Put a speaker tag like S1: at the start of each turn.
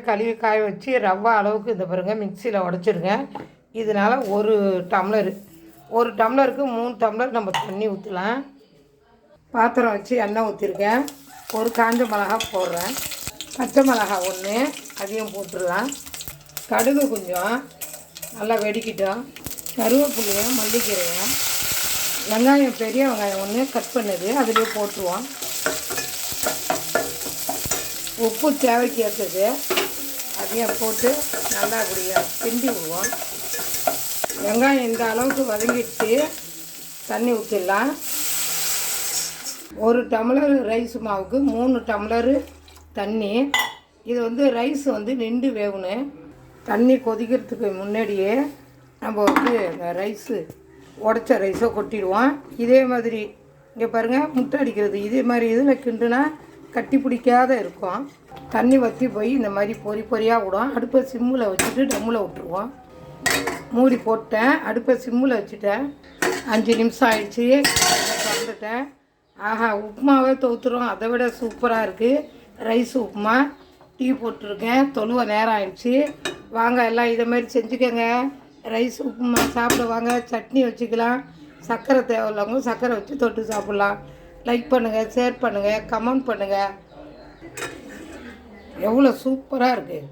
S1: கழுவி காய வச்சு ரவை அளவுக்கு இந்த பாருங்கள் மிக்சியில் உடச்சிருக்கேன். இதனால் ஒரு டம்ளருக்கு 3 டம்ளர் நம்ம தண்ணி ஊற்றலாம். பாத்திரம் வச்சு எண்ணெய் ஊற்றிருக்கேன். ஒரு காஞ்ச மிளகா போடுறேன். பச்சை மிளகா 1 அதையும் போட்டுடலாம். கடுகு கொஞ்சம் நல்லா வெடிக்கிட்டோம். கருவேப்பிலையும் மல்லிக்கீரையும் வெங்காயம் பெரிய வெங்காயம் 1 கட் பண்ணது அதிலே போட்டுருவோம். உப்பு தேவைக்கு ஏற்றது அதையும் போட்டு நல்லா அப்படியே கிண்டி விடுவோம். வெங்காயம் இந்த அளவுக்கு வதங்கிடுச்சு. தண்ணி ஊற்றிடலாம். 1 டம்ளர் ரைஸ் மாவுக்கு 3 டம்ளரு தண்ணி. இது ரைஸ் நின்று வேகணும். தண்ணி கொதிக்கிறதுக்கு முன்னாடியே நம்ம இந்த ரைஸு உடச்ச ரைஸை கொட்டிடுவோம். இதே மாதிரி இங்கே பாருங்கள் முட்டை அடிக்கிறது இதே மாதிரி இதில் கிண்டுனா கட்டி பிடிக்காத இருக்கும். தண்ணி வற்றி போய் இந்த மாதிரி பொறியாக விடும். அடுப்பை சிம்மில் வச்சுட்டு டம்மில் விட்டுருவோம். மூடி போட்டேன். அடுப்பை சிம்மில் வச்சுட்டேன். 5 நிமிஷம் ஆயிடுச்சு. திறந்துட்டேன். ஆஹா, உப்புமாவே தோற்றுரும். அதை விட சூப்பராக இருக்குது ரைஸ் உப்புமா. டீ போட்டிருக்கேன். தொழுவ நேரம் ஆயிடுச்சு. வாங்க எல்லாம் இதை மாதிரி செஞ்சுக்கோங்க. ரைஸ் உப்புமா சாப்பிட வாங்க. சட்னி வச்சுக்கலாம். சர்க்கரை தேவையில்லவங்க சர்க்கரை வச்சு தொட்டு சாப்பிட்லாம். லைக் பண்ணுங்கள், ஷேர் பண்ணுங்கள், கமெண்ட் பண்ணுங்கள். எவ்வளோ சூப்பராக இருக்குது.